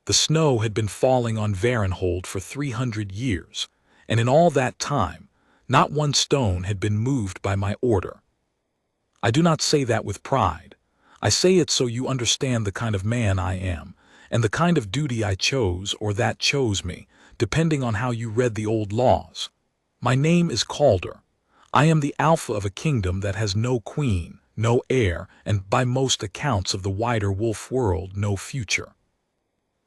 The snow had been falling on Varenhold for 300 years, and in all that time, not one stone had been moved by my order. I do not say that with pride. I say it so you understand the kind of man I am, and the kind of duty I chose or that chose me, depending on how you read the old laws. My name is Calder. I am the alpha of a kingdom that has no queen, no heir, and by most accounts of the wider wolf world, no future.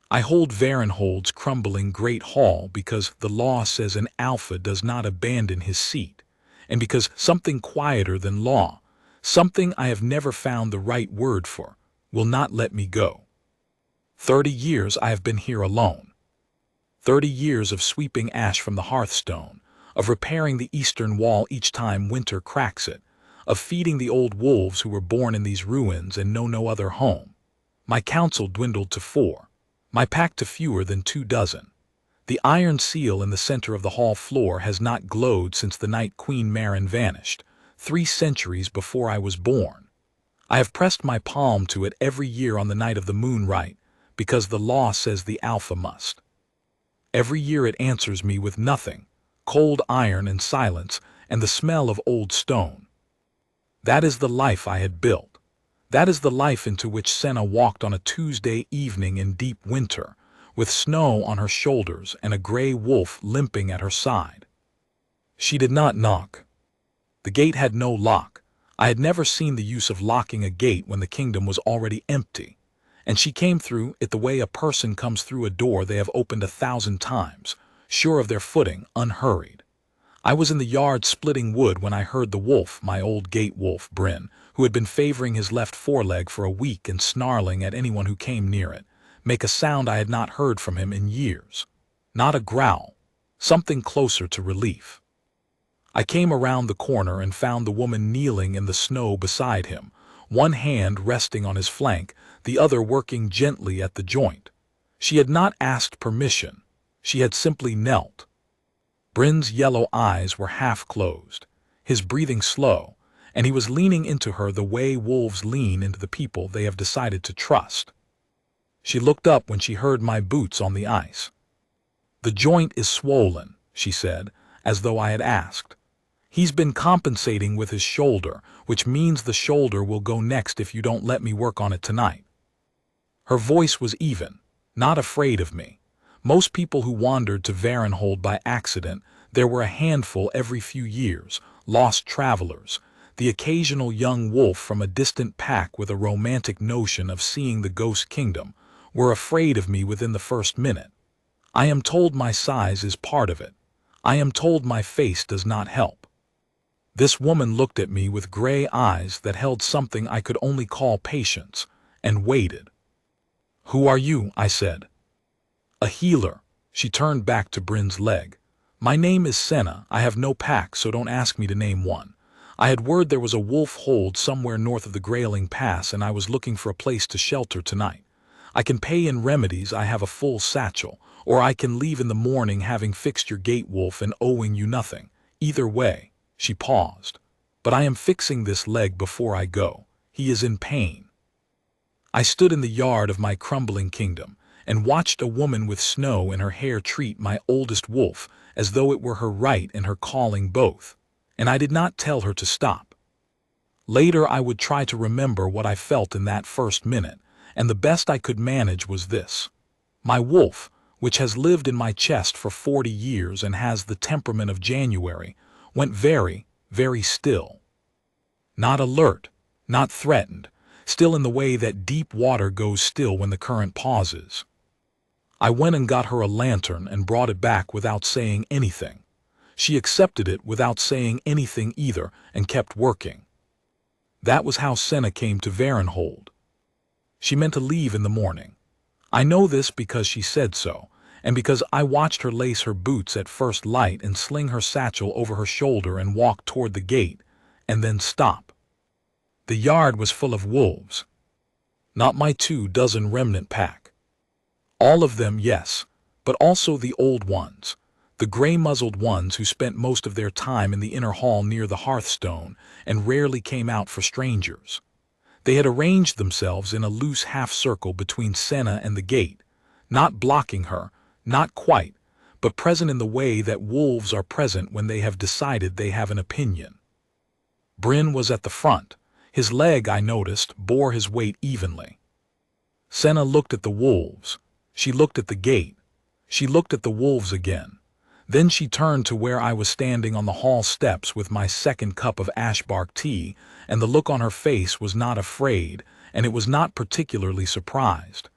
I hold Varenhold's crumbling great hall because the law says an alpha does not abandon his seat, and because something quieter than law, something I have never found the right word for, will not let me go. 30 years I have been here alone. 30 years of sweeping ash from the hearthstone, of repairing the eastern wall each time winter cracks it, of feeding the old wolves who were born in these ruins and know no other home. My council dwindled to 4, my pack to fewer than 2 dozen. The iron seal in the center of the hall floor has not glowed since the night Queen Marin vanished, 3 centuries before I was born. I have pressed my palm to it every year on the night of the moon rite, because the law says the alpha must. Every year it answers me with nothing, cold iron and silence, and the smell of old stone. That is the life I had built. That is the life into which Senna walked on a Tuesday evening in deep winter, with snow on her shoulders and a gray wolf limping at her side. She did not knock. The gate had no lock. I had never seen the use of locking a gate when the kingdom was already empty, and she came through it the way a person comes through a door they have opened 1,000 times, sure of their footing, unhurried. I was in the yard splitting wood when I heard the wolf, my old gate wolf, Bryn, who had been favoring his left foreleg for a week and snarling at anyone who came near it, make a sound I had not heard from him in years. Not a growl, something closer to relief. I came around the corner and found the woman kneeling in the snow beside him, one hand resting on his flank, the other working gently at the joint. She had not asked permission. She had simply knelt. Bryn's yellow eyes were half closed, his breathing slow, and he was leaning into her the way wolves lean into the people they have decided to trust. She looked up when she heard my boots on the ice. "The joint is swollen," she said, as though I had asked. "He's been compensating with his shoulder, which means the shoulder will go next if you don't let me work on it tonight." Her voice was even, not afraid of me. Most people who wandered to Varenhold by accident, there were a handful every few years, lost travelers, the occasional young wolf from a distant pack with a romantic notion of seeing the ghost kingdom, were afraid of me within the first minute. I am told my size is part of it. I am told my face does not help. This woman looked at me with gray eyes that held something I could only call patience, and waited. "Who are you?" I said. "A healer." She turned back to Bryn's leg. "My name is Senna. I have no pack, so don't ask me to name one. I had word there was a wolf hold somewhere north of the Grayling Pass, and I was looking for a place to shelter tonight. I can pay in remedies. I have a full satchel, or I can leave in the morning having fixed your gate wolf and owing you nothing. Either way." She paused. "But I am fixing this leg before I go. He is in pain." I stood in the yard of my crumbling kingdom and watched a woman with snow in her hair treat my oldest wolf as though it were her right and her calling both, and I did not tell her to stop. Later I would try to remember what I felt in that first minute, and the best I could manage was this. My wolf, which has lived in my chest for 40 years and has the temperament of January, went very, very still. Not alert, not threatened, still in the way that deep water goes still when the current pauses. I went and got her a lantern and brought it back without saying anything. She accepted it without saying anything either and kept working. That was how Senna came to Varenhold. She meant to leave in the morning. I know this because she said so, and because I watched her lace her boots at first light and sling her satchel over her shoulder and walk toward the gate, and then stop. The yard was full of wolves. Not my 2 dozen remnant pack. All of them, yes, but also the old ones, the gray-muzzled ones who spent most of their time in the inner hall near the hearthstone and rarely came out for strangers. They had arranged themselves in a loose half-circle between Senna and the gate, not blocking her, not quite, but present in the way that wolves are present when they have decided they have an opinion. Bryn was at the front. His leg, I noticed, bore his weight evenly. Senna looked at the wolves. She looked at the gate. She looked at the wolves again. Then she turned to where I was standing on the hall steps with my second cup of ashbark tea, and the look on her face was not afraid, and it was not particularly surprised.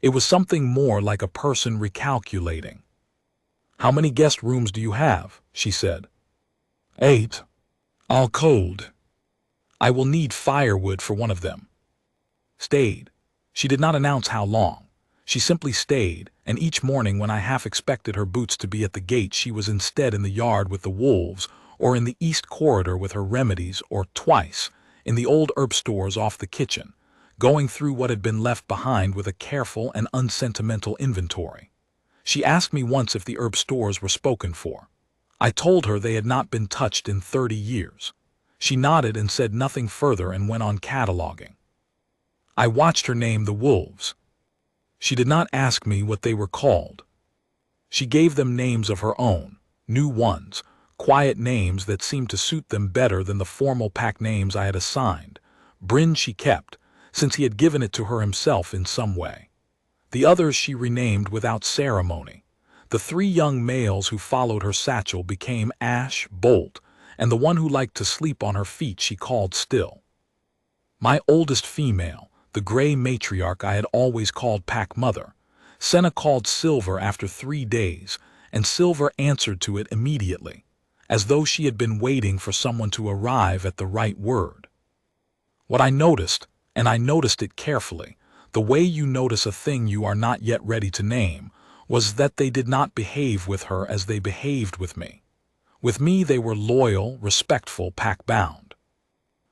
It was something more like a person recalculating. "How many guest rooms do you have?" she said. 8. "All cold. I will need firewood for one of them." Stayed. She did not announce how long. She simply stayed, and each morning when I half expected her boots to be at the gate, she was instead in the yard with the wolves, or in the east corridor with her remedies, or twice, in the old herb stores off the kitchen, going through what had been left behind with a careful and unsentimental inventory. She asked me once if the herb stores were spoken for. I told her they had not been touched in 30 years. She nodded and said nothing further and went on cataloging. I watched her name the wolves. She did not ask me what they were called. She gave them names of her own, new ones, quiet names that seemed to suit them better than the formal pack names I had assigned. Bryn she kept, since he had given it to her himself in some way. The others she renamed without ceremony. The 3 young males who followed her satchel became Ash, Bolt, and the one who liked to sleep on her feet she called Still. My oldest female, the gray matriarch I had always called Pack Mother, Senna called Silver after 3 days, and Silver answered to it immediately, as though she had been waiting for someone to arrive at the right word. What I noticed, and I noticed it carefully, the way you notice a thing you are not yet ready to name, was that they did not behave with her as they behaved with me. With me they were loyal, respectful, pack-bound.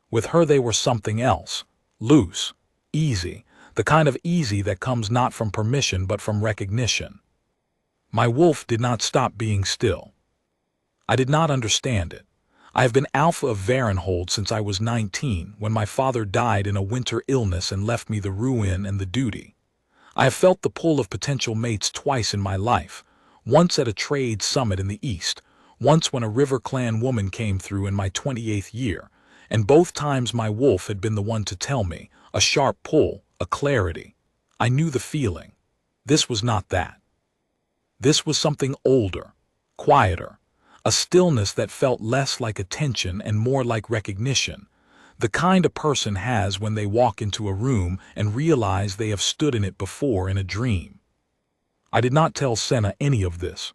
With her they were something else, loose, easy, the kind of easy that comes not from permission but from recognition. My wolf did not stop being Still. I did not understand it. I have been alpha of Varenhold since I was 19, when my father died in a winter illness and left me the ruin and the duty. I have felt the pull of potential mates twice in my life, once at a trade summit in the east, once when a River Clan woman came through in my 28th year, and both times my wolf had been the one to tell me, a sharp pull, a clarity. I knew the feeling. This was not that. This was something older, quieter, a stillness that felt less like attention and more like recognition, the kind a person has when they walk into a room and realize they have stood in it before in a dream. I did not tell Senna any of this.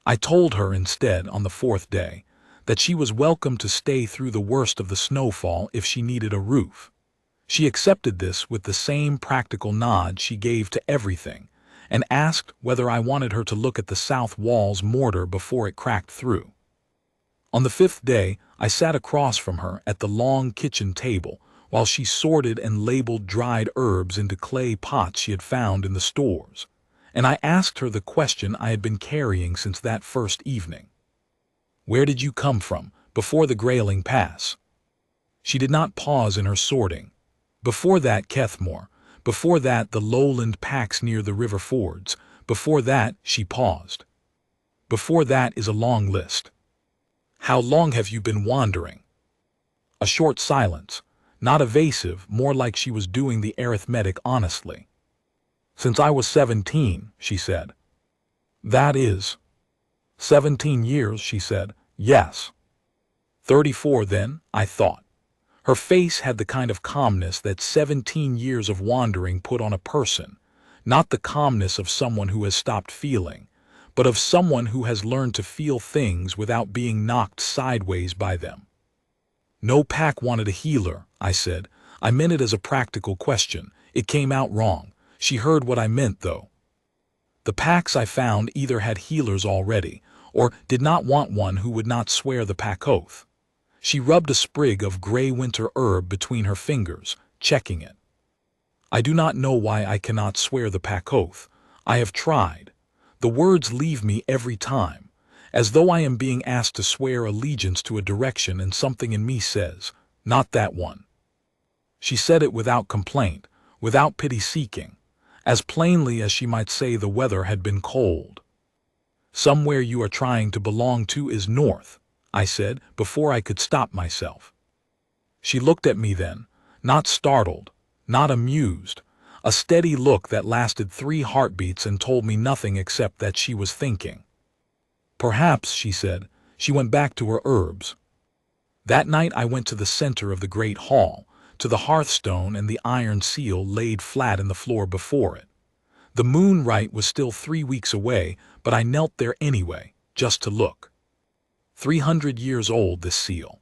I told her instead, on the 4th day, that she was welcome to stay through the worst of the snowfall if she needed a roof. She accepted this with the same practical nod she gave to everything, and asked whether I wanted her to look at the south wall's mortar before it cracked through. On the 5th day, I sat across from her at the long kitchen table while she sorted and labeled dried herbs into clay pots she had found in the stores, and I asked her the question I had been carrying since that first evening. Where did you come from, before the Grayling Pass? She did not pause in her sorting. Before that, Kethmore. Before that, the lowland packs near the river fords. Before that, she paused. Before that is a long list. How long have you been wandering? A short silence, not evasive, more like she was doing the arithmetic honestly. Since I was 17, she said. That is 17 years, she said. Yes. 34 then, I thought. Her face had the kind of calmness that 17 years of wandering put on a person, not the calmness of someone who has stopped feeling, but of someone who has learned to feel things without being knocked sideways by them. No pack wanted a healer, I said. I meant it as a practical question. It came out wrong. She heard what I meant, though. The packs I found either had healers already, or did not want one who would not swear the pack oath. She rubbed a sprig of gray winter herb between her fingers, checking it. I do not know why I cannot swear the pack oath. I have tried. The words leave me every time, as though I am being asked to swear allegiance to a direction and something in me says, not that one. She said it without complaint, without pity-seeking, as plainly as she might say the weather had been cold. "Somewhere you are trying to belong to is north," I said, before I could stop myself. She looked at me then, not startled, not amused, a steady look that lasted 3 heartbeats and told me nothing except that she was thinking. "Perhaps," she said. She went back to her herbs. That night I went to the center of the great hall, to the hearthstone and the iron seal laid flat in the floor before it. The moon rite was still 3 weeks away, but I knelt there anyway, just to look. 300 years old, this seal,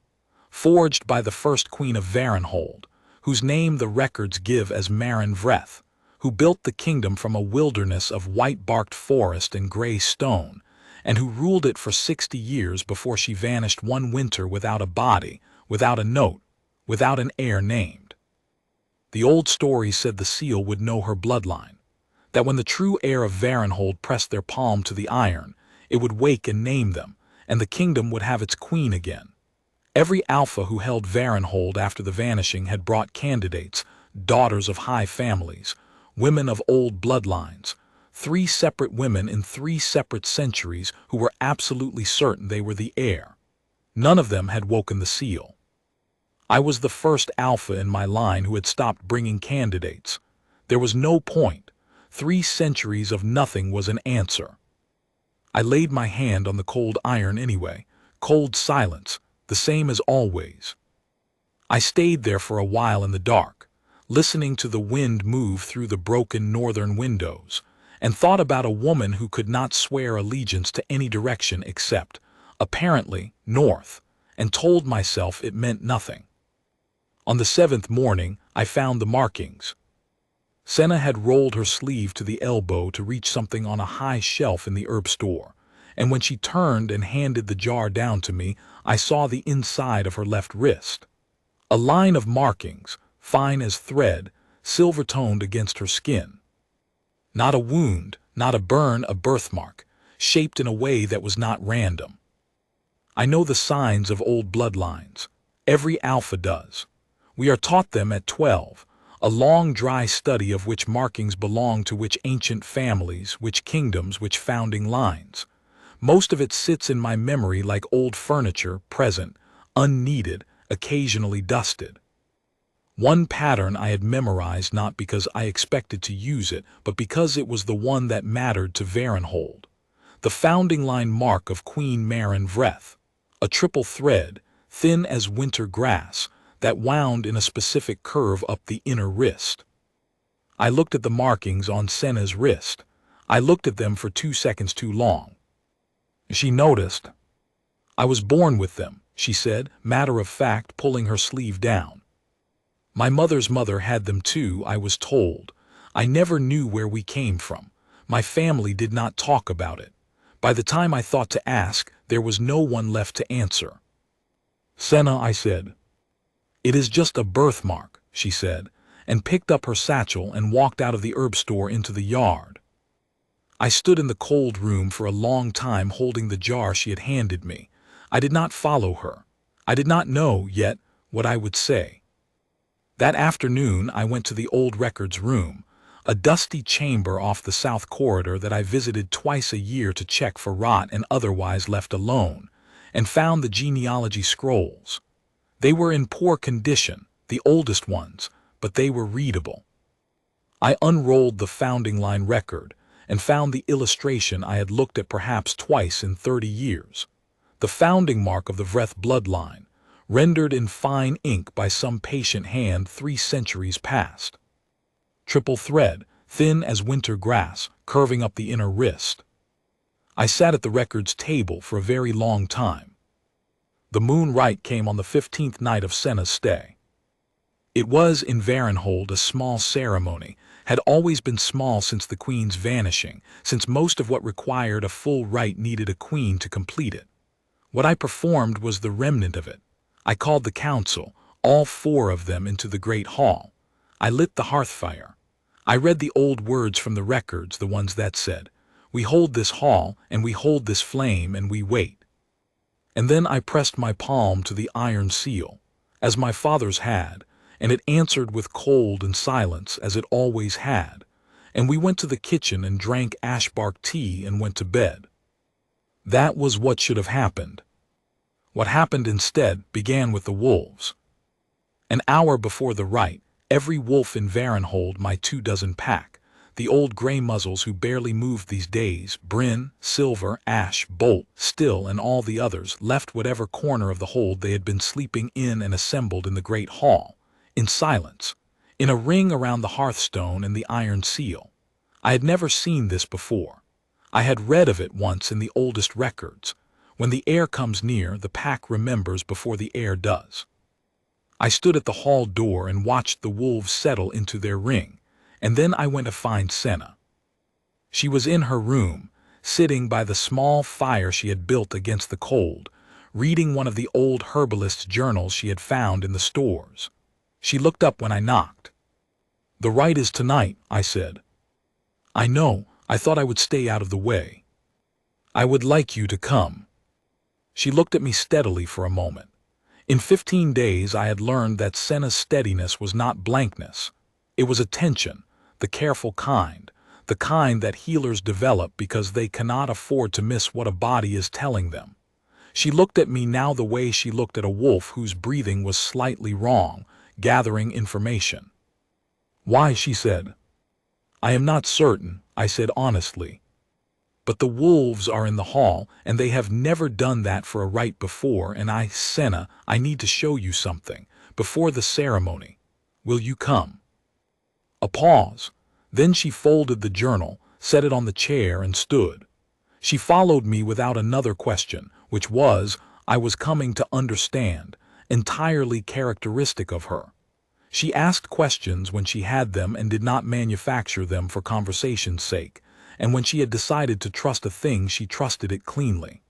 forged by the first queen of Varenhold, whose name the records give as Maren Vreth, who built the kingdom from a wilderness of white-barked forest and gray stone, and who ruled it for 60 years before she vanished one winter without a body, without a note, without an heir named. The old story said the seal would know her bloodline, that when the true heir of Varenhold pressed their palm to the iron, it would wake and name them, and the kingdom would have its queen again. Every alpha who held Varenhold after the vanishing had brought candidates, daughters of high families, women of old bloodlines, 3 separate women in 3 separate centuries who were absolutely certain they were the heir. None of them had woken the seal. I was the first alpha in my line who had stopped bringing candidates. There was no point. 3 centuries of nothing was an answer. I laid my hand on the cold iron anyway, cold silence, the same as always. I stayed there for a while in the dark, listening to the wind move through the broken northern windows, and thought about a woman who could not swear allegiance to any direction except, apparently, north, and told myself it meant nothing. On the 7th morning, I found the markings. Senna had rolled her sleeve to the elbow to reach something on a high shelf in the herb store, and when she turned and handed the jar down to me, I saw the inside of her left wrist. A line of markings, fine as thread, silver-toned against her skin. Not a wound, not a burn, a birthmark, shaped in a way that was not random. I know the signs of old bloodlines. Every alpha does. We are taught them at 12. A long dry study of which markings belong to which ancient families, which kingdoms, which founding lines. Most of it sits in my memory like old furniture, present, unneeded, occasionally dusted. One pattern I had memorized not because I expected to use it, but because it was the one that mattered to Varenhold. The founding line mark of Queen Maren Vreth, a triple thread, thin as winter grass, that wound in a specific curve up the inner wrist. I looked at the markings on Senna's wrist. I looked at them for 2 seconds too long. She noticed. "I was born with them," she said, matter of fact, pulling her sleeve down. "My mother's mother had them too, I was told. I never knew where we came from. My family did not talk about it. By the time I thought to ask, there was no one left to answer." "Senna," I said. "It is just a birthmark," she said, and picked up her satchel and walked out of the herb store into the yard. I stood in the cold room for a long time holding the jar she had handed me. I did not follow her. I did not know, yet, what I would say. That afternoon I went to the old records room, a dusty chamber off the south corridor that I visited twice a year to check for rot and otherwise left alone, and found the genealogy scrolls. They were in poor condition, the oldest ones, but they were readable. I unrolled the founding line record and found the illustration I had looked at perhaps twice in 30 years. The founding mark of the Vreth bloodline, rendered in fine ink by some patient hand 3 centuries past. Triple thread, thin as winter grass, curving up the inner wrist. I sat at the records table for a very long time. The moon rite came on the 15th night of Senna's stay. It was, in Varenhold, a small ceremony, had always been small since the queen's vanishing, since most of what required a full rite needed a queen to complete it. What I performed was the remnant of it. I called the council, all 4 of them, into the great hall. I lit the hearth fire. I read the old words from the records, the ones that said, "We hold this hall, and we hold this flame, and we wait." And then I pressed my palm to the iron seal, as my father's had, and it answered with cold and silence as it always had, and we went to the kitchen and drank ashbark tea and went to bed. That was what should have happened. What happened instead began with the wolves. An hour before the rite, every wolf in Varenhold, my 24 pack, the old grey muzzles who barely moved these days, Bryn, Silver, Ash, Bolt, Still, and all the others, left whatever corner of the hold they had been sleeping in and assembled in the great hall, in silence, in a ring around the hearthstone and the iron seal. I had never seen this before. I had read of it once in the oldest records. When the heir comes near, the pack remembers before the heir does. I stood at the hall door and watched the wolves settle into their ring, and then I went to find Senna. She was in her room, sitting by the small fire she had built against the cold, reading one of the old herbalist's journals she had found in the stores. She looked up when I knocked. "The rite is tonight," I said. "I know. I thought I would stay out of the way. I would like you to come." She looked at me steadily for a moment. In 15 days I had learned that Senna's steadiness was not blankness. It was attention, the careful kind, the kind that healers develop because they cannot afford to miss what a body is telling them. She looked at me now the way she looked at a wolf whose breathing was slightly wrong, gathering information. "Why?" she said. "I am not certain," I said honestly. "But the wolves are in the hall, and they have never done that for a rite before, and Senna, I need to show you something, before the ceremony. Will you come?" A pause. Then she folded the journal, set it on the chair, and stood. She followed me without another question, which was, I was coming to understand, entirely characteristic of her. She asked questions when she had them and did not manufacture them for conversation's sake, and when she had decided to trust a thing, she trusted it cleanly.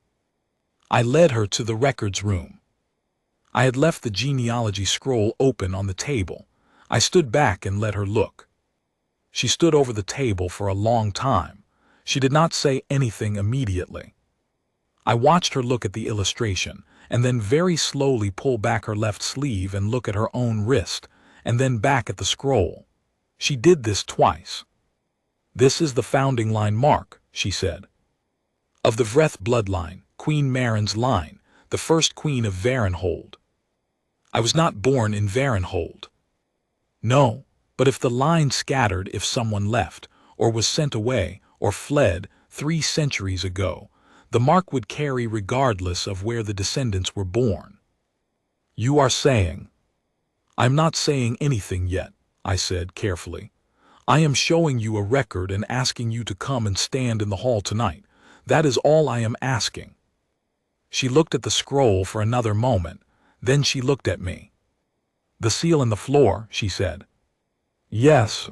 I led her to the records room. I had left the genealogy scroll open on the table. I stood back and let her look. She stood over the table for a long time. She did not say anything immediately. I watched her look at the illustration, and then very slowly pull back her left sleeve and look at her own wrist, and then back at the scroll. She did this twice. "This is the founding line mark," she said. "Of the Vreth bloodline, Queen Marin's line, the first queen of Varenhold. I was not born in Varenhold. No, but if the line scattered, if someone left, or was sent away, or fled 3 centuries ago, the mark would carry regardless of where the descendants were born." "You are saying—" "I'm not saying anything yet," I said carefully. "I am showing you a record and asking you to come and stand in the hall tonight. That is all I am asking." She looked at the scroll for another moment, then she looked at me. "The seal in the floor," she said. "Yes.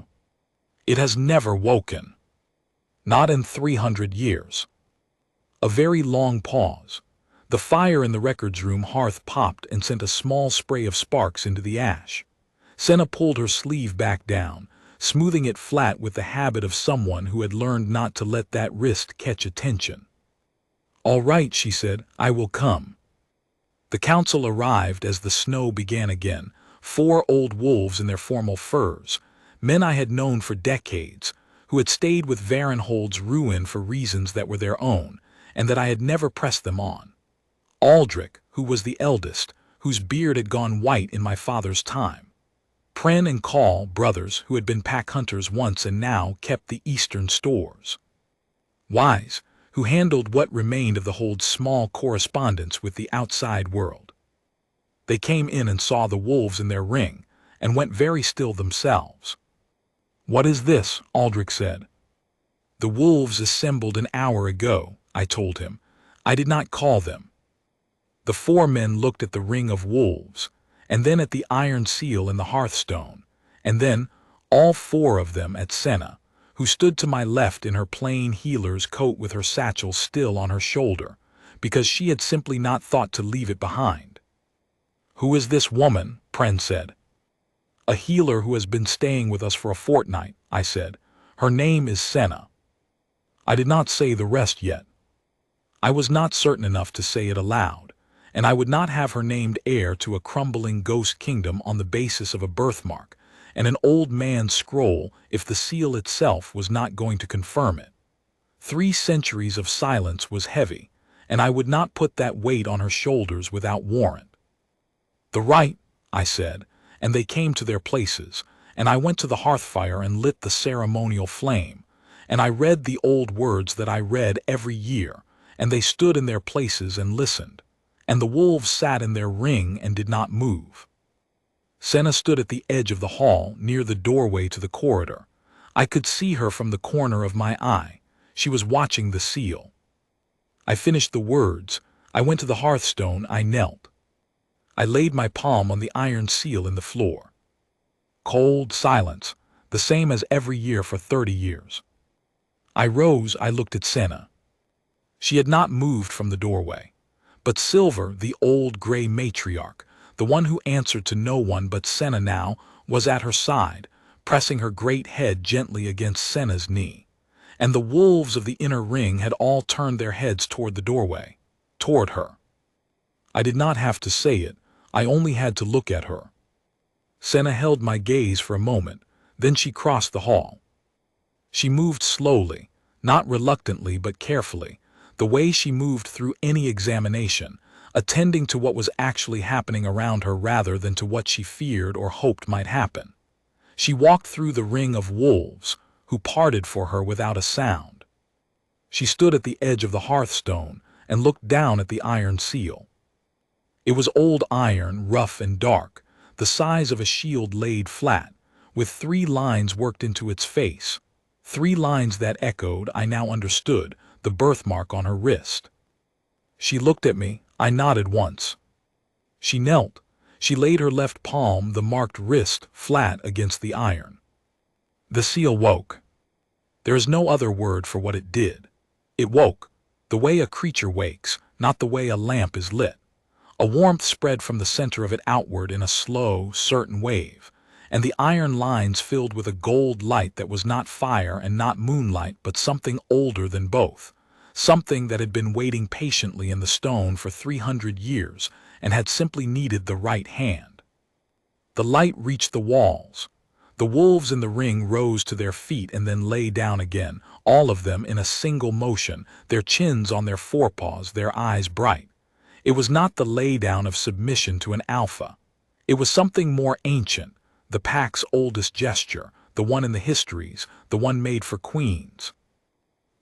It has never woken. Not in 300 years. A very long pause. The fire in the records room hearth popped and sent a small spray of sparks into the ash. Senna pulled her sleeve back down, smoothing it flat with the habit of someone who had learned not to let that wrist catch attention. "All right," she said, "I will come." The council arrived as the snow began again, 4 old wolves in their formal furs, men I had known for decades, who had stayed with Varenhold's ruin for reasons that were their own, and that I had never pressed them on. Aldrich, who was the eldest, whose beard had gone white in my father's time. Pren and Call, brothers, who had been pack hunters once and now kept the eastern stores. Wise, who handled what remained of the hold's small correspondence with the outside world. They came in and saw the wolves in their ring, and went very still themselves. "What is this?" Aldrich said. "The wolves assembled an hour ago," I told him. "I did not call them." The 4 men looked at the ring of wolves, and then at the iron seal in the hearthstone, and then, all 4 of them, at Senna, who stood to my left in her plain healer's coat with her satchel still on her shoulder, because she had simply not thought to leave it behind. "Who is this woman?" Pren said. "A healer who has been staying with us for a fortnight," I said. "Her name is Senna." I did not say the rest yet. I was not certain enough to say it aloud, and I would not have her named heir to a crumbling ghost kingdom on the basis of a birthmark, and an old man's scroll if the seal itself was not going to confirm it. 3 centuries of silence was heavy, and I would not put that weight on her shoulders without warrant. "The right," I said, and they came to their places, and I went to the hearthfire and lit the ceremonial flame, and I read the old words that I read every year, and they stood in their places and listened, and the wolves sat in their ring and did not move. Senna stood at the edge of the hall, near the doorway to the corridor. I could see her from the corner of my eye. She was watching the seal. I finished the words. I went to the hearthstone. I knelt. I laid my palm on the iron seal in the floor. Cold silence, the same as every year for 30 years. I rose. I looked at Senna. She had not moved from the doorway. But Silver, the old gray matriarch, the one who answered to no one but Senna now, was at her side, pressing her great head gently against Senna's knee. And the wolves of the inner ring had all turned their heads toward the doorway, toward her. I did not have to say it. I only had to look at her. Senna held my gaze for a moment, then she crossed the hall. She moved slowly, not reluctantly but carefully, the way she moved through any examination, attending to what was actually happening around her rather than to what she feared or hoped might happen. She walked through the ring of wolves, who parted for her without a sound. She stood at the edge of the hearthstone and looked down at the iron seal. It was old iron, rough and dark, the size of a shield laid flat, with 3 lines worked into its face. 3 lines that echoed, I now understood, the birthmark on her wrist. She looked at me. I nodded once. She knelt. She laid her left palm, the marked wrist, flat against the iron. The seal woke. There is no other word for what it did. It woke, the way a creature wakes, not the way a lamp is lit. A warmth spread from the center of it outward in a slow, certain wave, and the iron lines filled with a gold light that was not fire and not moonlight but something older than both, something that had been waiting patiently in the stone for 300 years and had simply needed the right hand. The light reached the walls. The wolves in the ring rose to their feet and then lay down again, all of them in a single motion, their chins on their forepaws, their eyes bright. It was not the laydown of submission to an alpha. It was something more ancient, the pack's oldest gesture, the one in the histories, the one made for queens.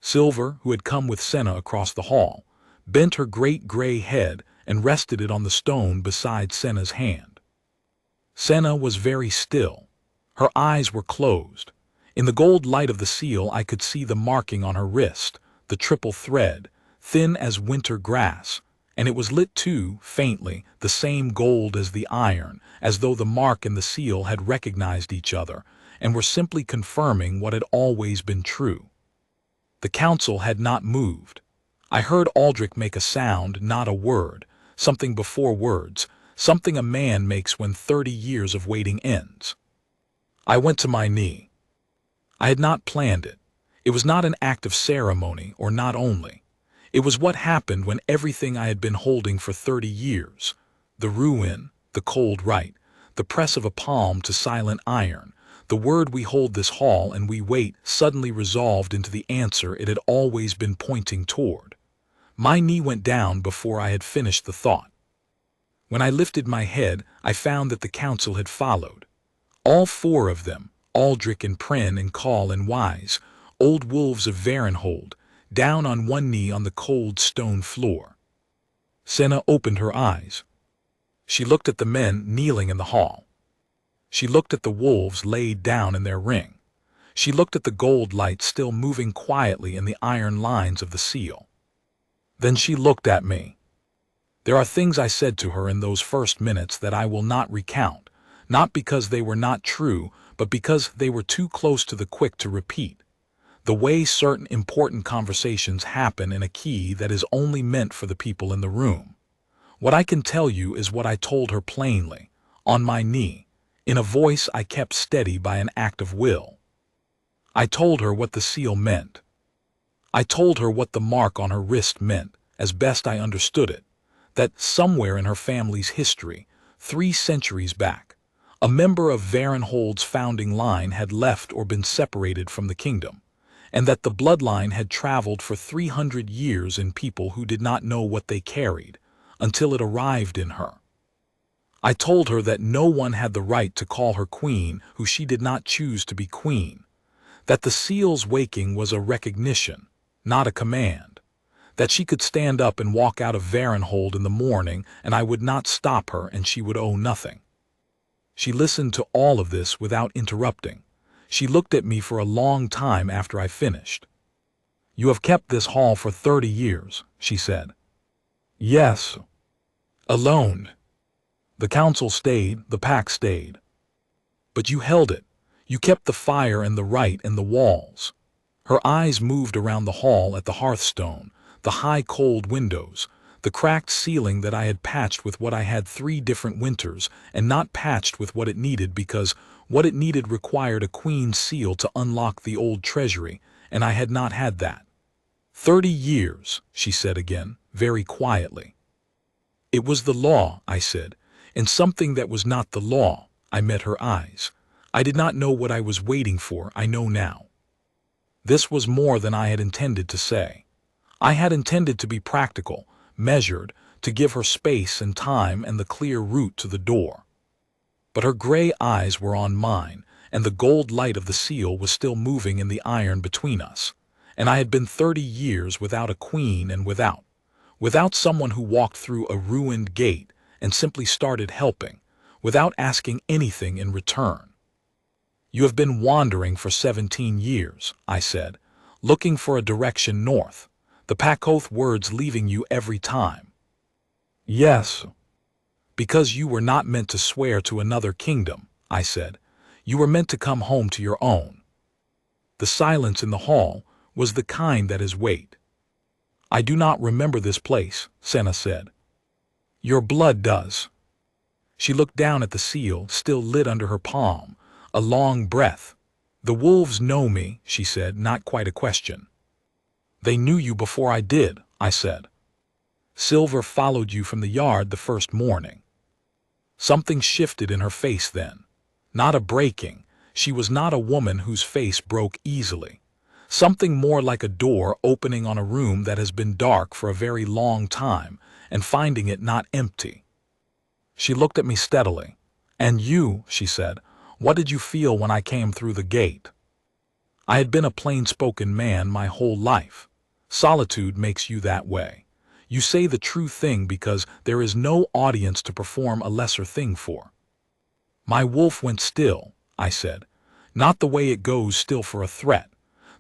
Silver, who had come with Senna across the hall, bent her great gray head and rested it on the stone beside Senna's hand. Senna was very still. Her eyes were closed. In the gold light of the seal I could see the marking on her wrist, the triple thread, thin as winter grass, and it was lit too, faintly, the same gold as the iron, as though the mark and the seal had recognized each other, and were simply confirming what had always been true. The council had not moved. I heard Aldrich make a sound, not a word, something before words, something a man makes when 30 years of waiting ends. I went to my knee. I had not planned it. It was not an act of ceremony, or not only. It was what happened when everything I had been holding for 30 years, the ruin, the cold rite, the press of a palm to silent iron, the word we hold this hall and we wait, suddenly resolved into the answer it had always been pointing toward. My knee went down before I had finished the thought. When I lifted my head, I found that the council had followed. All 4 of them, Aldrich and Pren and Call and Wise, old wolves of Varenhold, down on one knee on the cold stone floor. Senna opened her eyes. She looked at the men kneeling in the hall. She looked at the wolves laid down in their ring. She looked at the gold light still moving quietly in the iron lines of the seal. Then she looked at me. There are things I said to her in those first minutes that I will not recount, not because they were not true, but because they were too close to the quick to repeat. The way certain important conversations happen in a key that is only meant for the people in the room. What I can tell you is what I told her plainly, on my knee, in a voice I kept steady by an act of will. I told her what the seal meant. I told her what the mark on her wrist meant, as best I understood it, that somewhere in her family's history, 3 centuries back, A member of Varenhold's founding line had left or been separated from the kingdom, and that the bloodline had traveled for 300 years in people who did not know what they carried, until it arrived in her. I told her that no one had the right to call her queen who she did not choose to be queen, that the seal's waking was a recognition, not a command, that she could stand up and walk out of Varenhold in the morning and I would not stop her and she would owe nothing. She listened to all of this without interrupting. She looked at me for a long time after I finished. "You have kept this hall for 30 years, she said. "Yes. Alone. The council stayed, the pack stayed. But you held it. You kept the fire and the right and the walls." Her eyes moved around the hall at the hearthstone, the high cold windows, the cracked ceiling that I had patched with what I had 3 different winters and not patched with what it needed because what it needed required a queen's seal to unlock the old treasury, and I had not had that. 30 years, she said again, very quietly. "It was the law," I said, "and something that was not the law." I met her eyes. I did not know what I was waiting for, I know now. This was more than I had intended to say. I had intended to be practical, measured, to give her space and time and the clear route to the door. But her gray eyes were on mine, and the gold light of the seal was still moving in the iron between us. And I had been 30 years without a queen and without someone who walked through a ruined gate and simply started helping, without asking anything in return. "You have been wandering for 17 years, I said, "looking for a direction north, the Pack-oath words leaving you every time." "Yes. Because you were not meant to swear to another kingdom," I said. "You were meant to come home to your own." The silence in the hall was the kind that is weight. "I do not remember this place," Senna said. "Your blood does." She looked down at the seal, still lit under her palm, a long breath. "The wolves know me," she said, not quite a question. "They knew you before I did," I said. "Silver followed you from the yard the first morning." Something shifted in her face then. Not a breaking. She was not a woman whose face broke easily. Something more like a door opening on a room that has been dark for a very long time and finding it not empty. She looked at me steadily. "And you," she said, "what did you feel when I came through the gate?" I had been a plain-spoken man my whole life. Solitude makes you that way. You say the true thing because there is no audience to perform a lesser thing for. "My wolf went still," I said. "Not the way it goes still for a threat.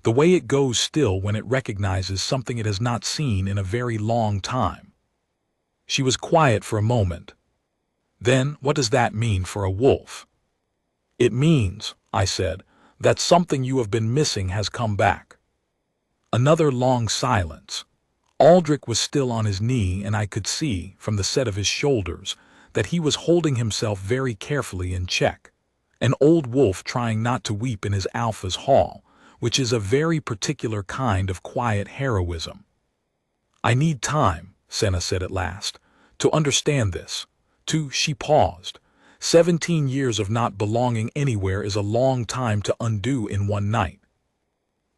The way it goes still when it recognizes something it has not seen in a very long time." She was quiet for a moment. "Then what does that mean for a wolf?" "It means," I said, "that something you have been missing has come back." Another long silence. Aldrich was still on his knee, and I could see, from the set of his shoulders, that he was holding himself very carefully in check. An old wolf trying not to weep in his alpha's hall, which is a very particular kind of quiet heroism. "I need time," Senna said at last, "to understand this. She paused. 17 years of not belonging anywhere is a long time to undo in one night."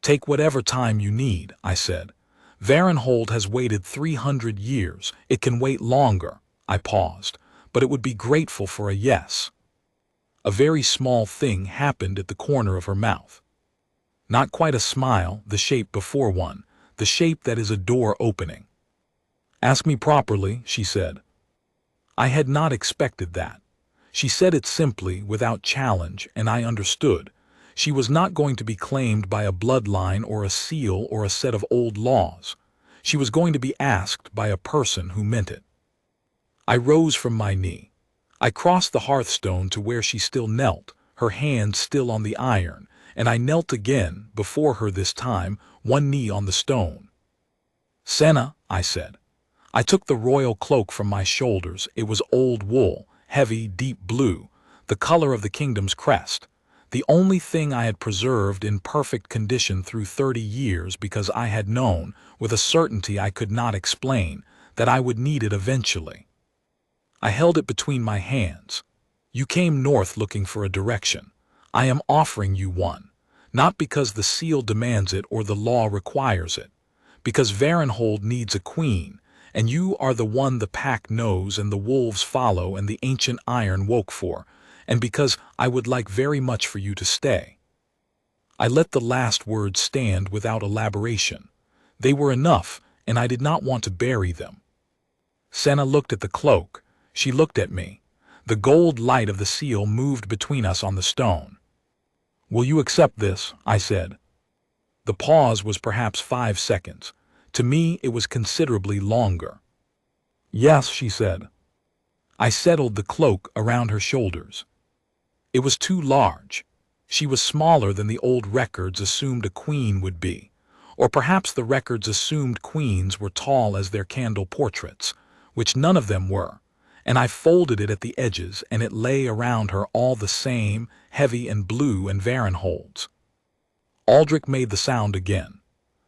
"Take whatever time you need," I said. "Varenhold has waited 300 years. It can wait longer." I paused, but it would be grateful for a yes. A very small thing happened at the corner of her mouth. Not quite a smile, the shape before one, the shape that is a door opening. "Ask me properly," she said. I had not expected that. She said it simply, without challenge, and I understood. She was not going to be claimed by a bloodline or a seal or a set of old laws. She was going to be asked by a person who meant it. I rose from my knee. I crossed the hearthstone to where she still knelt, her hand still on the iron, and I knelt again, before her this time, one knee on the stone. "Senna," I said. I took the royal cloak from my shoulders. It was old wool, heavy, deep blue, the color of the kingdom's crest. The only thing I had preserved in perfect condition through 30 years because I had known, with a certainty I could not explain, that I would need it eventually. I held it between my hands. You came north looking for a direction. I am offering you one, not because the seal demands it or the law requires it, because Varenhold needs a queen, and you are the one the pack knows and the wolves follow and the ancient iron woke for, and because I would like very much for you to stay." I let the last words stand without elaboration. They were enough, and I did not want to bury them. Senna looked at the cloak. She looked at me. The gold light of the seal moved between us on the stone. "Will you accept this?" I said. The pause was perhaps 5 seconds. To me, it was considerably longer. "Yes," she said. I settled the cloak around her shoulders. It was too large. She was smaller than the old records assumed a queen would be, or perhaps the records assumed queens were tall as their candle portraits, which none of them were, and I folded it at the edges and it lay around her all the same, heavy and blue and Varenhold's. Aldrich made the sound again.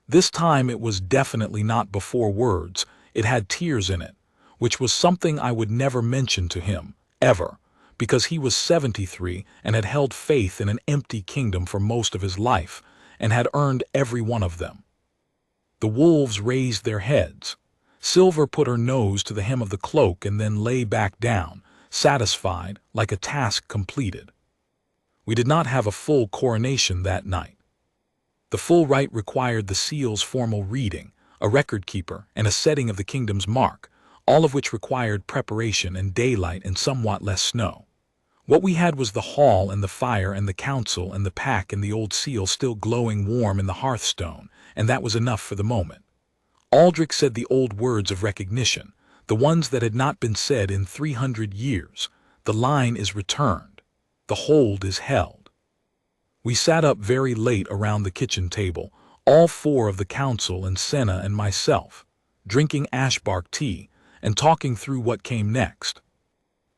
This time it was definitely not before words, it had tears in it, which was something I would never mention to him, ever, because he was 73 and had held faith in an empty kingdom for most of his life, and had earned every one of them. The wolves raised their heads. Silver put her nose to the hem of the cloak and then lay back down, satisfied, like a task completed. We did not have a full coronation that night. The full rite required the seal's formal reading, a record keeper, and a setting of the kingdom's mark, all of which required preparation and daylight and somewhat less snow. What we had was the hall and the fire and the council and the pack and the old seal still glowing warm in the hearthstone, and that was enough for the moment. Aldrich said the old words of recognition, the ones that had not been said in 300 years. The line is returned. The hold is held. We sat up very late around the kitchen table, all 4 of the council and Senna and myself, drinking ashbark tea and talking through what came next.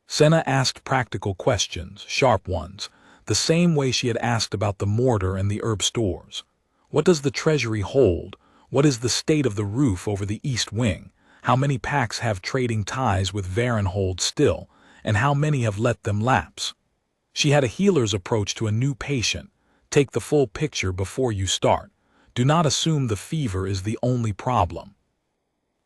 Senna asked practical questions, sharp ones, the same way she had asked about the mortar and the herb stores. What does the treasury hold? What is the state of the roof over the east wing? How many packs have trading ties with Varenhold still, and how many have let them lapse? She had a healer's approach to a new patient. Take the full picture before you start. Do not assume the fever is the only problem.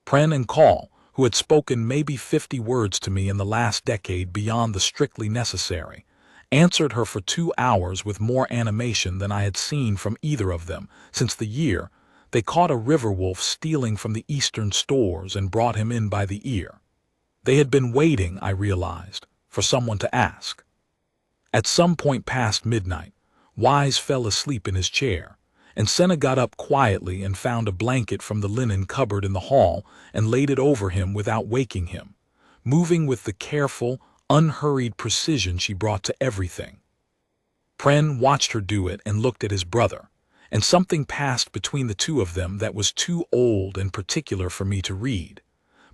Pren and Call, who had spoken maybe 50 words to me in the last decade beyond the strictly necessary, answered her for 2 hours with more animation than I had seen from either of them since the year they caught a river wolf stealing from the eastern stores and brought him in by the ear. They had been waiting, I realized, for someone to ask. At some point past midnight, Wise fell asleep in his chair, and Senna got up quietly and found a blanket from the linen cupboard in the hall and laid it over him without waking him, moving with the careful, unhurried precision she brought to everything. Pren watched her do it and looked at his brother, and something passed between the two of them that was too old and particular for me to read,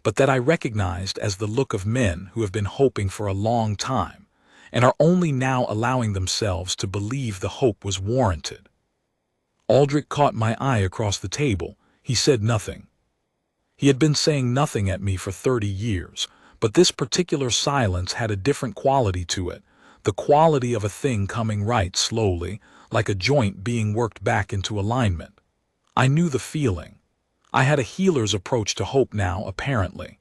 but that I recognized as the look of men who have been hoping for a long time and are only now allowing themselves to believe the hope was warranted. Aldrich caught my eye across the table. He said nothing. He had been saying nothing at me for 30 years, but this particular silence had a different quality to it, the quality of a thing coming right slowly, like a joint being worked back into alignment. I knew the feeling. I had a healer's approach to hope now, apparently.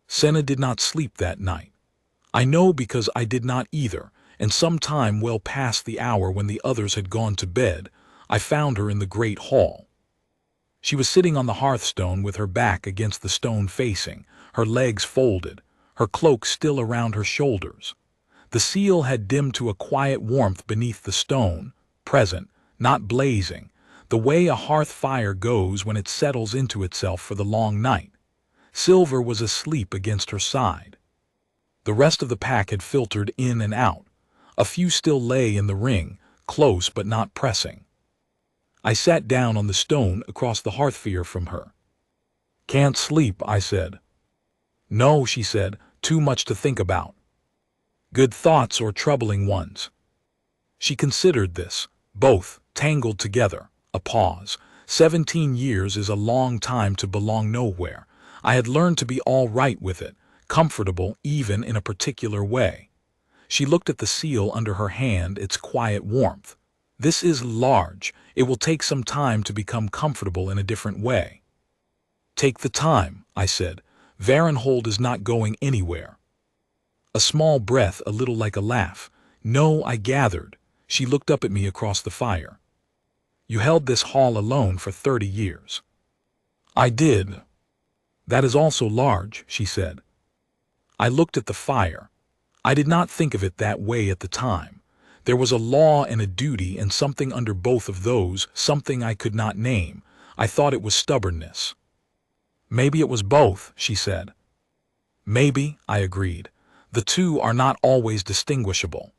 Senna did not sleep that night. I know because I did not either, and some time well past the hour when the others had gone to bed, I found her in the great hall. She was sitting on the hearthstone with her back against the stone facing, her legs folded, her cloak still around her shoulders. The seal had dimmed to a quiet warmth beneath the stone, present, not blazing, the way a hearth fire goes when it settles into itself for the long night. Silver was asleep against her side. The rest of the pack had filtered in and out. A few still lay in the ring, close but not pressing. I sat down on the stone across the hearthfire from her. "Can't sleep," I said. "No," she said, "too much to think about." "Good thoughts or troubling ones?" She considered this, both, tangled together, a pause. 17 years is a long time to belong nowhere. I had learned to be all right with it, comfortable even in a particular way. She looked at the seal under her hand, its quiet warmth. This is large. It will take some time to become comfortable in a different way. Take the time, I said. Varenhold is not going anywhere. A small breath, a little like a laugh. No, I gathered. She looked up at me across the fire. You held this hall alone for 30 years. I did. That is also large, she said. I looked at the fire. I did not think of it that way at the time. There was a law and a duty and something under both of those, something I could not name. I thought it was stubbornness. Maybe it was both, she said. Maybe, I agreed. The two are not always distinguishable.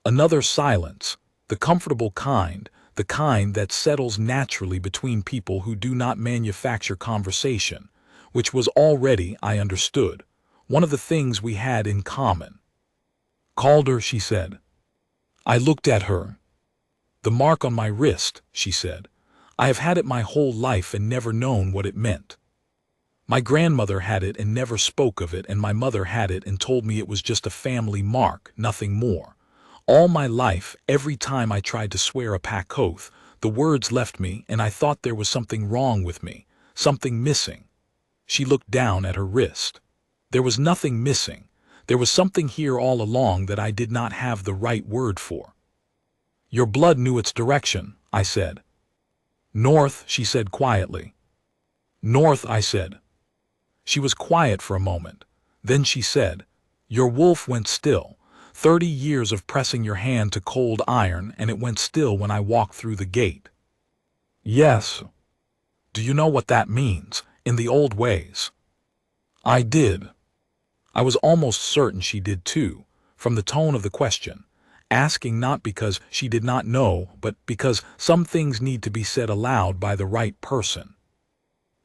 Another silence, the comfortable kind, the kind that settles naturally between people who do not manufacture conversation, which was already, I understood, one of the things we had in common. Calder, she said. I looked at her. The mark on my wrist, she said. I have had it my whole life and never known what it meant. My grandmother had it and never spoke of it, and my mother had it and told me it was just a family mark, nothing more. All my life, every time I tried to swear a pack oath, the words left me and I thought there was something wrong with me, something missing. She looked down at her wrist. There was nothing missing. There was something here all along that I did not have the right word for. Your blood knew its direction, I said. North, she said quietly. North, I said. She was quiet for a moment. Then she said, Your wolf went still. 30 years of pressing your hand to cold iron, and it went still when I walked through the gate. Yes. Do you know what that means, in the old ways? I did. I was almost certain she did too, from the tone of the question, asking not because she did not know, but because some things need to be said aloud by the right person.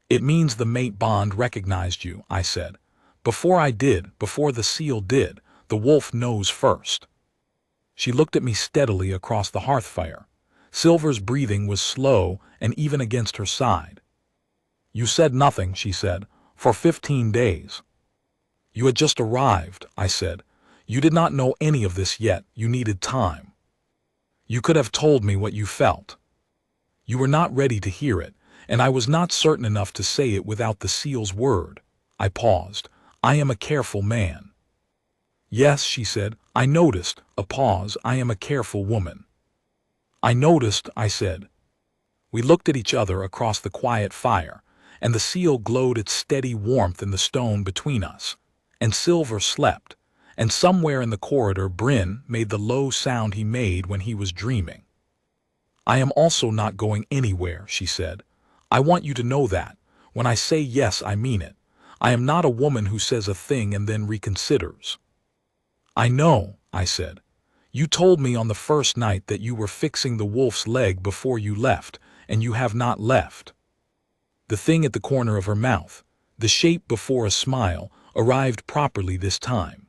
It means the mate bond recognized you, I said. Before I did, before the seal did, the wolf knows first. She looked at me steadily across the hearthfire. Silver's breathing was slow and even against her side. You said nothing, she said, for 15 days. You had just arrived, I said. You did not know any of this yet. You needed time. You could have told me what you felt. You were not ready to hear it, and I was not certain enough to say it without the seal's word. I paused. I am a careful man. Yes, she said. I noticed. A pause. I am a careful woman. I noticed, I said. We looked at each other across the quiet fire, and the seal glowed its steady warmth in the stone between us. And Silver slept, and somewhere in the corridor Bryn made the low sound he made when he was dreaming. I am also not going anywhere, she said. I want you to know that. When I say yes, I mean it. I am not a woman who says a thing and then reconsiders. I know, I said. You told me on the first night that you were fixing the wolf's leg before you left, and you have not left. The thing at the corner of her mouth, the shape before a smile, arrived properly this time.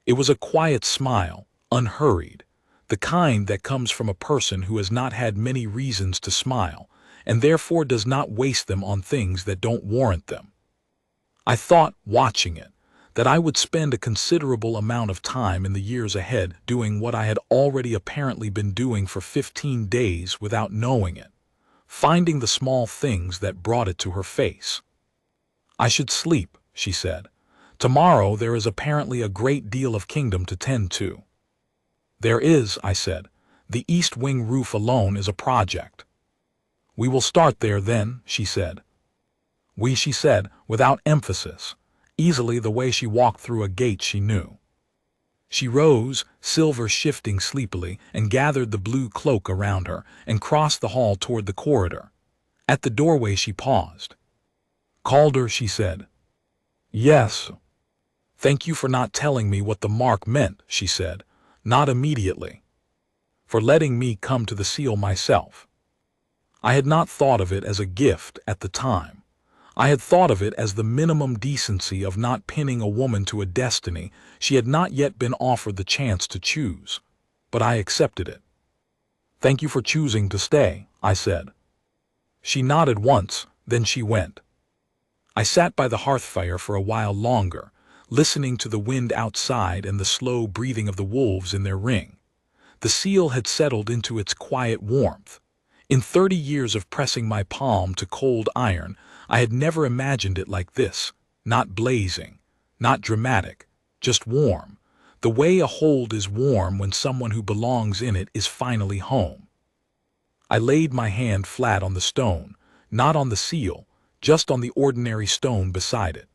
It was a quiet smile, unhurried, the kind that comes from a person who has not had many reasons to smile, and therefore does not waste them on things that don't warrant them. I thought, watching it, that I would spend a considerable amount of time in the years ahead doing what I had already apparently been doing for 15 days without knowing it, finding the small things that brought it to her face. I should sleep, she said. Tomorrow there is apparently a great deal of kingdom to tend to. There is, I said. The east wing roof alone is a project. We will start there then, she said. We, she said, without emphasis, easily the way she walked through a gate she knew. She rose, Silver shifting sleepily, and gathered the blue cloak around her, and crossed the hall toward the corridor. At the doorway she paused. Calder, she said. Yes. Thank you for not telling me what the mark meant, she said, not immediately. For letting me come to the seal myself. I had not thought of it as a gift at the time. I had thought of it as the minimum decency of not pinning a woman to a destiny she had not yet been offered the chance to choose. But I accepted it. Thank you for choosing to stay, I said. She nodded once, then she went. I sat by the hearthfire for a while longer, listening to the wind outside and the slow breathing of the wolves in their ring. The seal had settled into its quiet warmth. In 30 years of pressing my palm to cold iron, I had never imagined it like this, not blazing, not dramatic, just warm, the way a hold is warm when someone who belongs in it is finally home. I laid my hand flat on the stone, not on the seal, just on the ordinary stone beside it.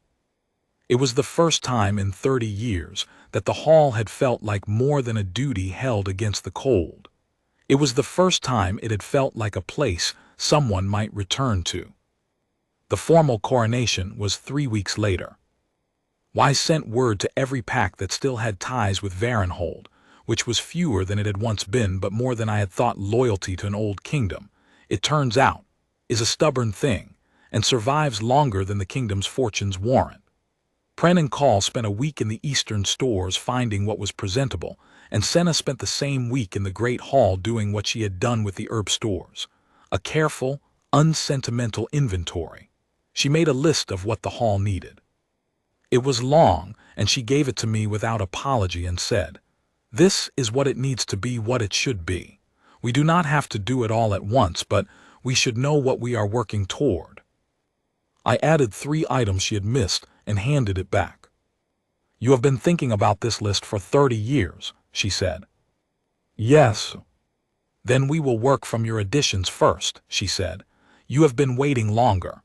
It was the first time in 30 years that the hall had felt like more than a duty held against the cold. It was the first time it had felt like a place someone might return to. The formal coronation was 3 weeks later. Wise sent word to every pack that still had ties with Varenhold, which was fewer than it had once been but more than I had thought loyalty to an old kingdom, it turns out, is a stubborn thing, and survives longer than the kingdom's fortunes warrant. Pren and Call spent a week in the eastern stores finding what was presentable, and Senna spent the same week in the Great Hall doing what she had done with the herb stores. A careful, unsentimental inventory. She made a list of what the hall needed. It was long, and she gave it to me without apology and said, "This is what it needs to be, what it should be. We do not have to do it all at once, but we should know what we are working toward." I added 3 items she had missed and handed it back. "You have been thinking about this list for 30 years, she said. "Yes." "Then we will work from your additions first," she said. "You have been waiting longer."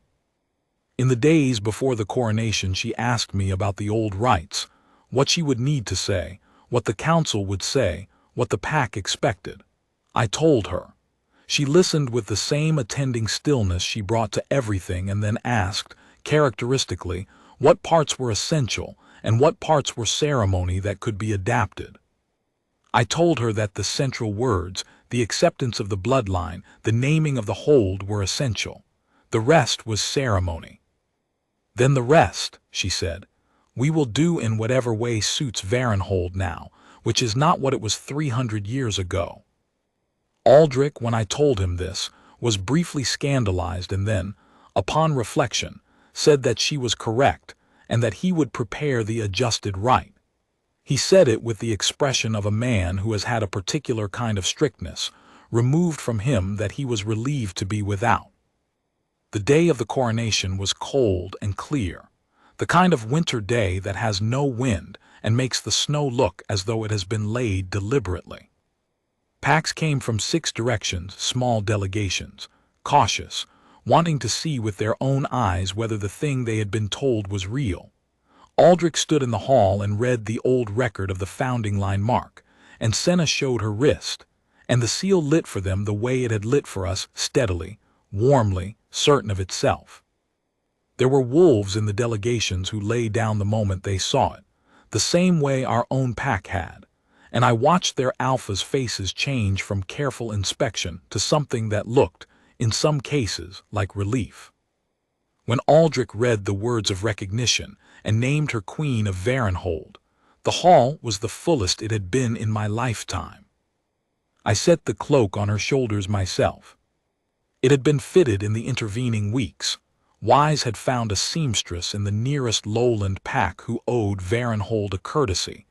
In the days before the coronation, she asked me about the old rites, what she would need to say, what the council would say, what the pack expected. I told her. She listened with the same attending stillness she brought to everything and then asked, characteristically, what parts were essential and what parts were ceremony that could be adapted. I told her that the central words, the acceptance of the bloodline, the naming of the hold were essential. The rest was ceremony. "Then the rest," she said, "we will do in whatever way suits Varenhold now, which is not what it was 300 years ago." Aldrich, when I told him this, was briefly scandalized and then, upon reflection, said that she was correct and that he would prepare the adjusted rite. He said it with the expression of a man who has had a particular kind of strictness removed from him that he was relieved to be without. The day of the coronation was cold and clear, the kind of winter day that has no wind and makes the snow look as though it has been laid deliberately. Packs came from 6 directions, small delegations, cautious, wanting to see with their own eyes whether the thing they had been told was real. Aldrich stood in the hall and read the old record of the founding line mark, and Senna showed her wrist, and the seal lit for them the way it had lit for us, steadily, warmly, certain of itself. There were wolves in the delegations who lay down the moment they saw it, the same way our own pack had, and I watched their alphas' faces change from careful inspection to something that looked, in some cases, like relief. When Aldrich read the words of recognition and named her Queen of Varenhold, the hall was the fullest it had been in my lifetime. I set the cloak on her shoulders myself. It had been fitted in the intervening weeks. Wise had found a seamstress in the nearest lowland pack who owed Varenhold a courtesy,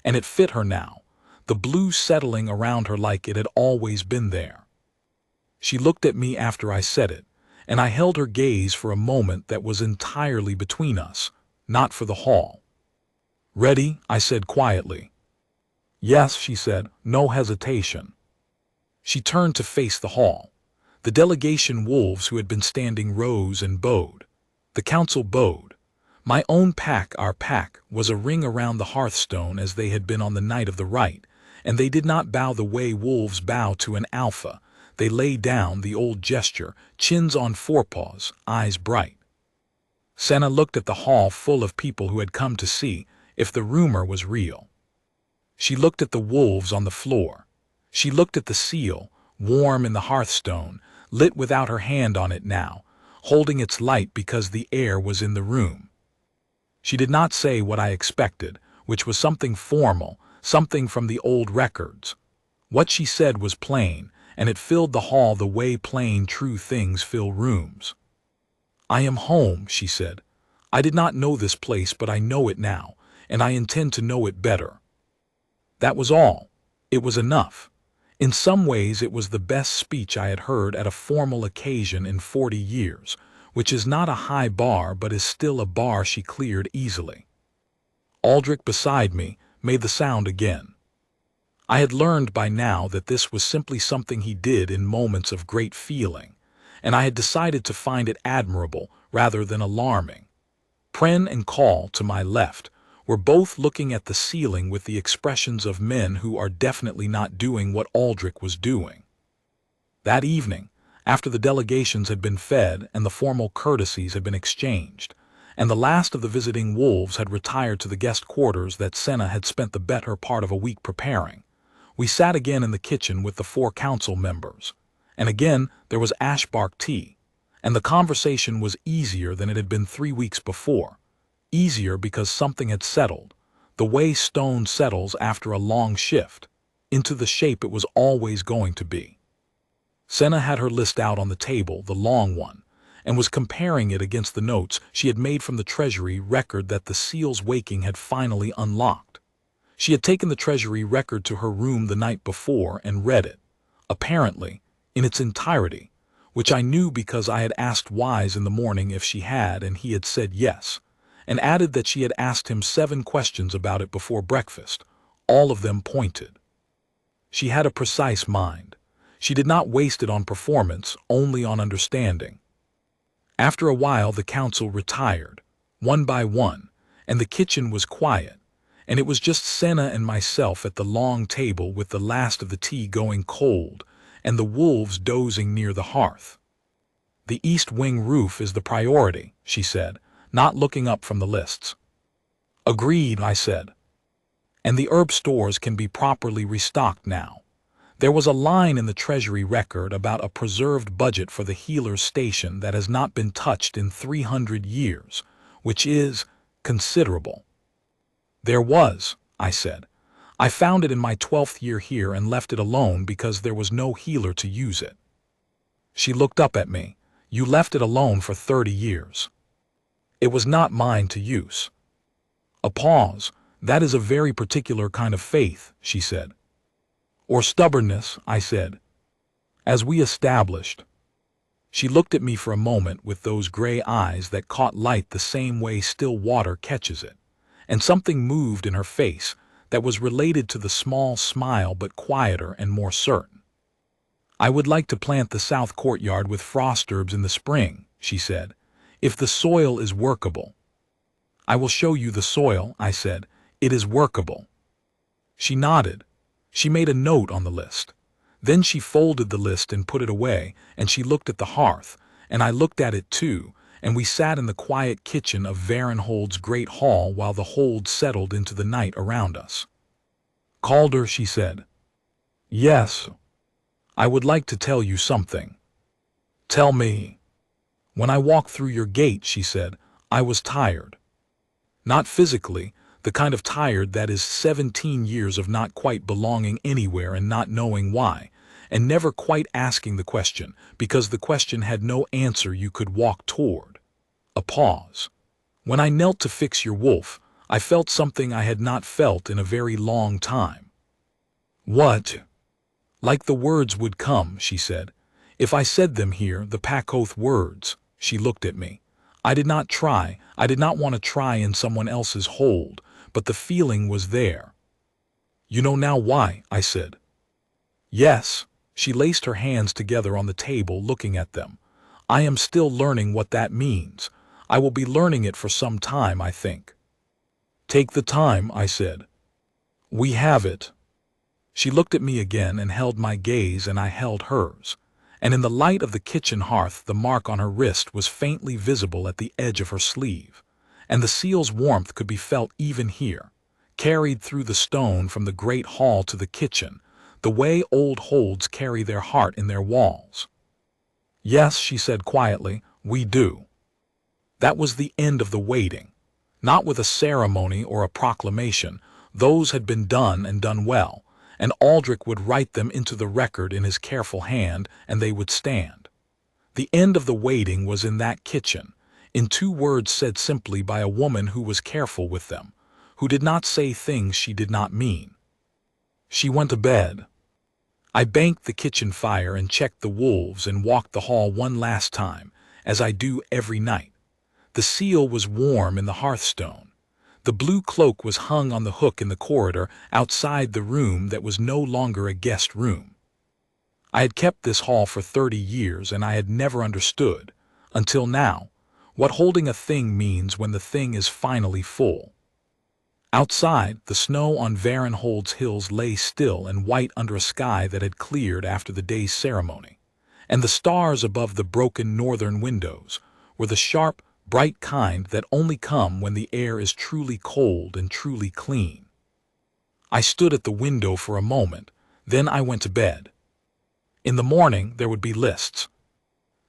and it fit her now, the blue settling around her like it had always been there. She looked at me after I said it, and I held her gaze for a moment that was entirely between us, not for the hall. "Ready?" I said quietly. "Yes," she said, no hesitation. She turned to face the hall. The delegation wolves who had been standing rose and bowed. The council bowed. My own pack, our pack, was a ring around the hearthstone as they had been on the night of the rite, and they did not bow the way wolves bow to an alpha. They lay down, the old gesture, chins on forepaws, eyes bright. Senna looked at the hall full of people who had come to see if the rumor was real. She looked at the wolves on the floor. She looked at the seal, warm in the hearthstone, lit without her hand on it now, holding its light because the air was in the room. She did not say what I expected, which was something formal, something from the old records. What she said was plain, and it filled the hall the way plain, true things fill rooms. "I am home," she said. "I did not know this place, but I know it now, and I intend to know it better." That was all. It was enough. In some ways it was the best speech I had heard at a formal occasion in 40 years, which is not a high bar but is still a bar she cleared easily. Aldrich beside me made the sound again. I had learned by now that this was simply something he did in moments of great feeling, and I had decided to find it admirable rather than alarming. Pren and Call, to my left, were both looking at the ceiling with the expressions of men who are definitely not doing what Aldrich was doing. That evening, after the delegations had been fed and the formal courtesies had been exchanged, and the last of the visiting wolves had retired to the guest quarters that Senna had spent the better part of a week preparing, we sat again in the kitchen with the 4 council members, and again there was ashbark tea, and the conversation was easier than it had been 3 weeks before. Easier because something had settled, the way stone settles after a long shift, into the shape it was always going to be. Senna had her list out on the table, the long one, and was comparing it against the notes she had made from the treasury record that the seal's waking had finally unlocked. She had taken the treasury record to her room the night before and read it, apparently, in its entirety, which I knew because I had asked Wise in the morning if she had, and he had said yes, and added that she had asked him 7 questions about it before breakfast, all of them pointed. She had a precise mind. She did not waste it on performance, only on understanding. After a while the council retired, one by one, and the kitchen was quiet, and it was just Senna and myself at the long table with the last of the tea going cold, and the wolves dozing near the hearth. "The east wing roof is the priority," she said, not looking up from the lists. "Agreed," I said. "And the herb stores can be properly restocked now. There was a line in the treasury record about a preserved budget for the healer's station that has not been touched in 300 years, which is considerable." "There was," I said. "I found it in my 12th year here and left it alone because there was no healer to use it." She looked up at me. "You left it alone for 30 years. It was not mine to use." A pause. "That is a very particular kind of faith," she said. "Or stubbornness," I said. "As we established." She looked at me for a moment with those gray eyes that caught light the same way still water catches it, and something moved in her face that was related to the small smile but quieter and more certain. "I would like to plant the south courtyard with frost herbs in the spring," she said, "if the soil is workable." "I will show you the soil," I said. "It is workable." She nodded. She made a note on the list. Then she folded the list and put it away, and she looked at the hearth, and I looked at it too, and we sat in the quiet kitchen of Varenhold's great hall while the hold settled into the night around us. "Calder," she said. "Yes. I would like to tell you something." "Tell me." "When I walked through your gate," she said, "I was tired. Not physically, the kind of tired that is 17 years of not quite belonging anywhere and not knowing why, and never quite asking the question, because the question had no answer you could walk toward." A pause. "When I knelt to fix your wolf, I felt something I had not felt in a very long time." "What?" "Like the words would come," she said. "If I said them here, the Pack-Oath words." She looked at me. "I did not try. I did not want to try in someone else's hold, but the feeling was there." "You know now why," I said. "Yes." She laced her hands together on the table, looking at them. "I am still learning what that means. I will be learning it for some time, I think." "Take the time," I said. "We have it." She looked at me again and held my gaze, and I held hers, and in the light of the kitchen hearth the mark on her wrist was faintly visible at the edge of her sleeve, and the seal's warmth could be felt even here, carried through the stone from the great hall to the kitchen, the way old holds carry their heart in their walls. "Yes," she said quietly, "we do." That was the end of the waiting. Not with a ceremony or a proclamation. Those had been done and done well, and Aldrich would write them into the record in his careful hand, and they would stand. The end of the waiting was in that kitchen, in 2 words said simply by a woman who was careful with them, who did not say things she did not mean. She went to bed. I banked the kitchen fire and checked the wolves and walked the hall one last time, as I do every night. The seal was warm in the hearthstone. The blue cloak was hung on the hook in the corridor outside the room that was no longer a guest room. I had kept this hall for 30 years and I had never understood, until now, what holding a thing means when the thing is finally full. Outside, the snow on Varenhold's hills lay still and white under a sky that had cleared after the day's ceremony, and the stars above the broken northern windows were the sharp, bright kind that only come when the air is truly cold and truly clean. I stood at the window for a moment, then I went to bed. In the morning there would be lists.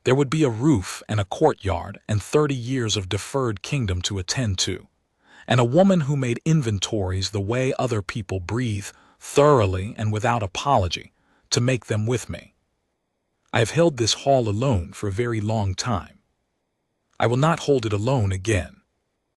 There would be a roof and a courtyard and 30 years of deferred kingdom to attend to, and a woman who made inventories the way other people breathe, thoroughly and without apology, to make them with me. I have held this hall alone for a very long time. I will not hold it alone again.